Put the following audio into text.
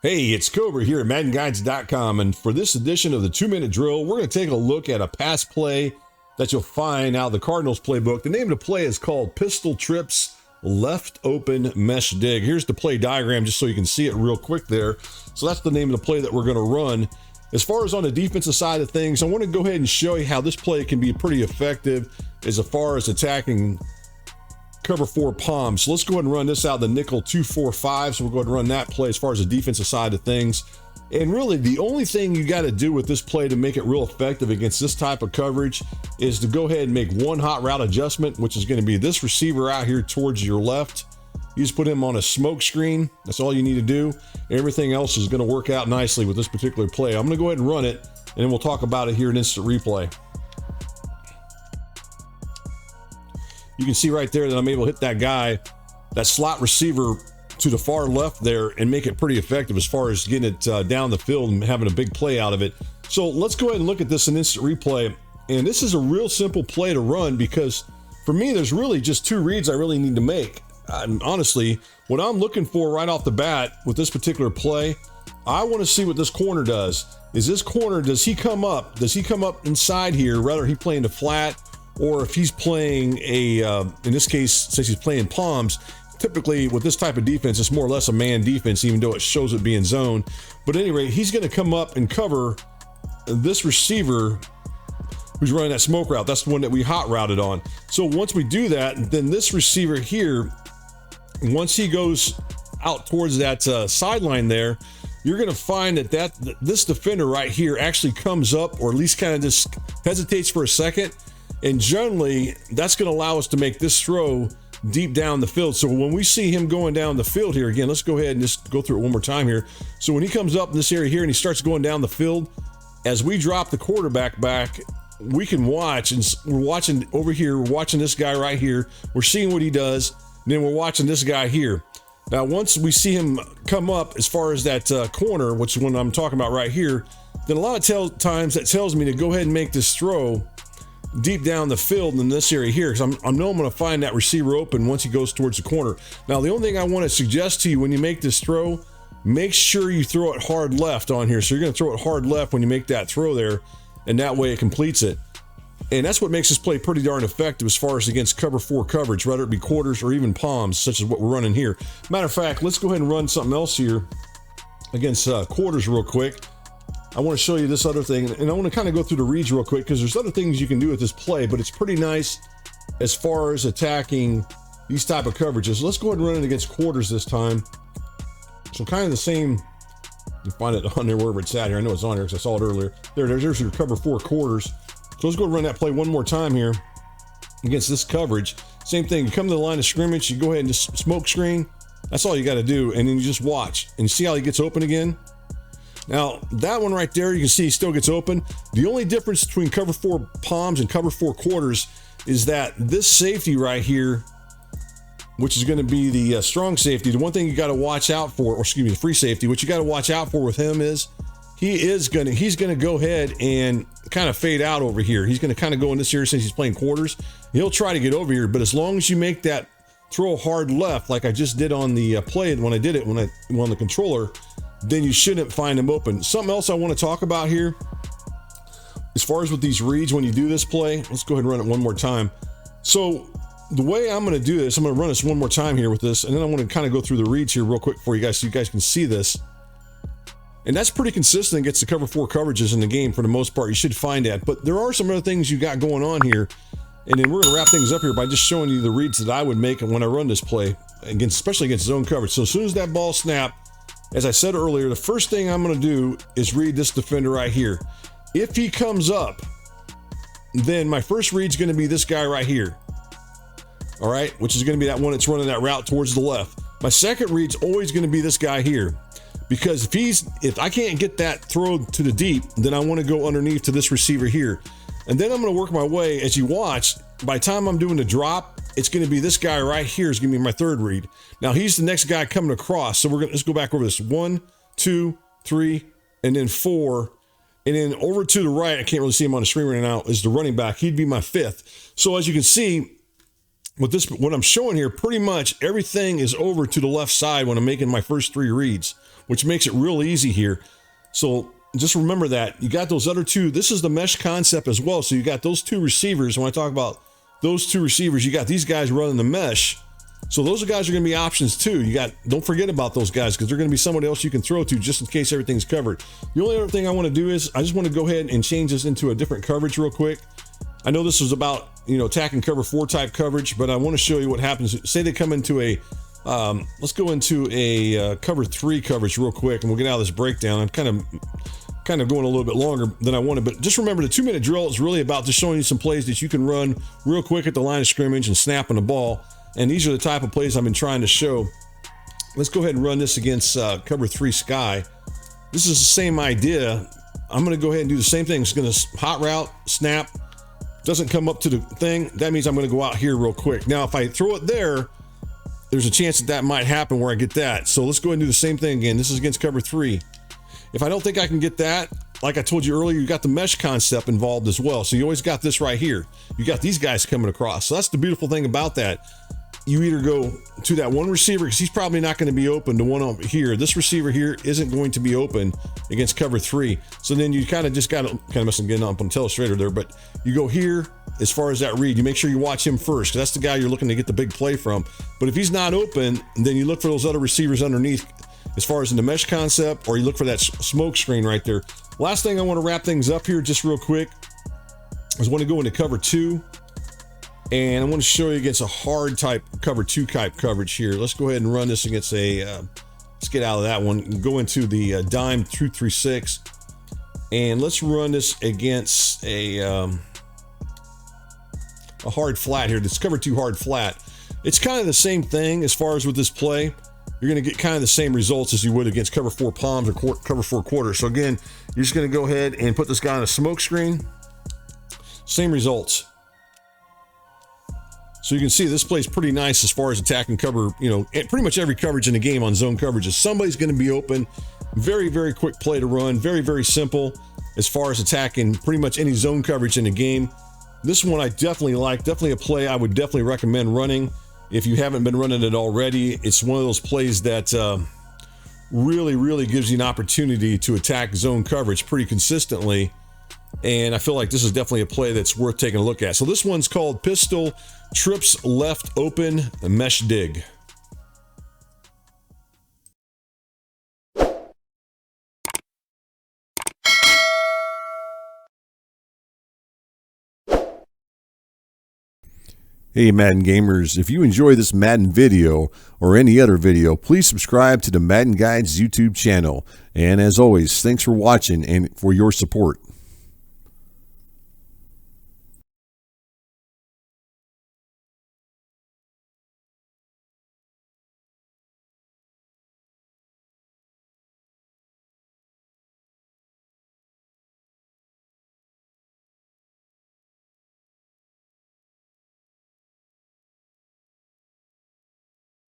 Hey, it's Cobra here at MaddenGuides.com, and for this edition of the 2-Minute Drill, we're going to take a look at a pass play that you'll find out of the Cardinals playbook. The name of the play is called Pistol Trips Left Open Mesh Dig. Here's the play diagram just so you can see it real quick there. So that's the name of the play that we're going to run. As far as on the defensive side of things, I want to go ahead and show you how this play can be pretty effective as far as attacking cover 4 palms. So let's go ahead and run this out, the nickel 2-4-5. So we'll go ahead and run that play as far as the defensive side of things. And really, the only thing you got to do with this play to make it real effective against this type of coverage is to go ahead and make one hot route adjustment, which is going to be this receiver out here towards your left. You just put him on a smoke screen. That's all you need to do. Everything else is going to work out nicely with this particular play. I'm going to go ahead and run it, and then we'll talk about it here in instant replay. You can see right there that I'm able to hit that guy, that slot receiver to the far left there, and make it pretty effective as far as getting it down the field and having a big play out of it. So let's go ahead and look at this in instant replay. And this is a real simple play to run because for me, there's really just 2 reads I really need to make. And honestly, what I'm looking for right off the bat with this particular play, I want to see what this corner does. Is this corner, does he come up? Does he come up inside here? Rather, he playing the flat, or if he's playing in this case, since he's playing palms, typically with this type of defense, it's more or less a man defense, even though it shows it being zone. But at any rate, he's going to come up and cover this receiver who's running that smoke route. That's the one that we hot routed on. So once we do that, then this receiver here, once he goes out towards that sideline there, you're going to find that this defender right here actually comes up, or at least kind of just hesitates for a second. And generally, that's going to allow us to make this throw deep down the field. So when we see him going down the field here, again, let's go ahead and just go through it one more time here. So when he comes up in this area here and he starts going down the field, as we drop the quarterback back, we can watch, and we're watching over here, we're watching this guy right here. We're seeing what he does, and then we're watching this guy here. Now, once we see him come up as far as that corner, which is one I'm talking about right here, then a lot of times that tells me to go ahead and make this throw deep down the field in this area here, because I know I'm going to find that receiver open once he goes towards the corner. Now, the only thing I want to suggest to you when you make this throw, make sure you throw it hard left on here. So you're going to throw it hard left when you make that throw there, and that way it completes it. And that's what makes this play pretty darn effective as far as against cover 4 coverage, whether it be quarters or even palms, such as what we're running here. Matter of fact, let's go ahead and run something else here against quarters real quick. I want to show you this other thing, and I want to kind of go through the reads real quick because there's other things you can do with this play, but it's pretty nice as far as attacking these type of coverages. Let's go ahead and run it against quarters this time. So kind of the same, you find it on there wherever it's at here. I know it's on here because I saw it earlier. There's your cover 4 quarters. So let's go and run that play one more time here against this coverage. Same thing, you come to the line of scrimmage, you go ahead and just smoke screen. That's all you got to do, and then you just watch and see how he gets open again. Now, that one right there, you can see he still gets open. The only difference between cover 4 palms and cover 4 quarters is that this safety right here, which is going to be the strong safety, the one thing you got to watch out for, or excuse me, the free safety, what you got to watch out for with him is he's going to go ahead and kind of fade out over here. He's going to kind of go in this area since he's playing quarters. He'll try to get over here, but as long as you make that throw hard left, like I just did on the play when I did it, when I on the controller, then you shouldn't find him open. Something else I want to talk about here, as far as with these reads when you do this play, let's go ahead and run it one more time. So the way I'm going to do this, I'm going to run this one more time here with this, and then I want to kind of go through the reads here real quick for you guys so you guys can see this. And that's pretty consistent against the cover 4 coverages in the game for the most part. You should find that. But there are some other things you got going on here. And then we're going to wrap things up here by just showing you the reads that I would make when I run this play, especially against zone coverage. So as soon as that ball snapped, as I said earlier, the first thing I'm going to do is read this defender right here. If he comes up, then my first read's going to be this guy right here. All right, which is going to be that one that's running that route towards the left. My second read's always going to be this guy here. Because if I can't get that throw to the deep, then I want to go underneath to this receiver here. And then I'm going to work my way, as you watch, by the time I'm doing the drop, it's going to be this guy right here is going to be my third read. Now he's the next guy coming across. So let's go back over this. 1, 2, 3, and then 4. And then over to the right, I can't really see him on the screen right now, is the running back. He'd be my 5th. So as you can see, with this, what I'm showing here, pretty much everything is over to the left side when I'm making my first 3 reads. which makes it real easy here. So just remember that you got those other two. This is the mesh concept as well. So you got those two receivers. When I talk about those two receivers, you got these guys running the mesh. So those guys are going to be options too. Don't forget about those guys, because they're going to be someone else you can throw to just in case everything's covered. The only other thing I want to do is I just want to go ahead and change this into a different coverage real quick. I know this was about, attacking cover 4 type coverage, but I want to show you what happens. Say they come into a, let's go into a cover 3 coverage real quick, and we'll get out of this breakdown. I'm kind of going a little bit longer than I wanted, but just remember the 2-minute drill is really about just showing you some plays that you can run real quick at the line of scrimmage and snapping the ball. And these are the type of plays I've been trying to show. Let's go ahead and run this against cover 3 sky. This is the same idea. I'm going to go ahead and do the same thing. It's going to hot route, snap. Doesn't come up to the thing. That means I'm going to go out here real quick. Now, if I throw it there, there's a chance that might happen where I get that. So let's go ahead and do the same thing again. This is against cover 3. If I don't think I can get that, like I told you earlier, you got the mesh concept involved as well. So you always got this right here. You got these guys coming across. So that's the beautiful thing about that. You either go to that one receiver, because he's probably not going to be open to one over here. This receiver here isn't going to be open against cover 3. So then you kind of just got to, messing getting up on Telestrator there, but you go here as far as that read. You make sure you watch him first, because that's the guy you're looking to get the big play from. But if he's not open, then you look for those other receivers underneath as far as in the mesh concept, or you look for that smoke screen right there. Last thing I want to wrap things up here just real quick is I want to go into cover 2. And I want to show you against a hard type cover 2 type coverage here. Let's go ahead and run this against a, let's get out of that one and go into the dime 236. And let's run this against a hard flat here. This cover 2 hard flat. It's kind of the same thing as far as with this play. You're going to get kind of the same results as you would against cover 4 palms or cover 4 quarters. So again, you're just going to go ahead and put this guy on a smoke screen. Same results. So you can see this play is pretty nice as far as attacking cover, pretty much every coverage in the game on zone coverages. Somebody's going to be open. Very, very quick play to run. Very, very simple as far as attacking pretty much any zone coverage in the game. This one I definitely like. Definitely a play I would definitely recommend running. If you haven't been running it already, it's one of those plays that really, really gives you an opportunity to attack zone coverage pretty consistently. And I feel like this is definitely a play that's worth taking a look at. So this one's called pistol trips left open mesh dig. Hey Madden gamers, if you enjoy this Madden video or any other video, please subscribe to the Madden Guides YouTube channel. And as always, thanks for watching and for your support.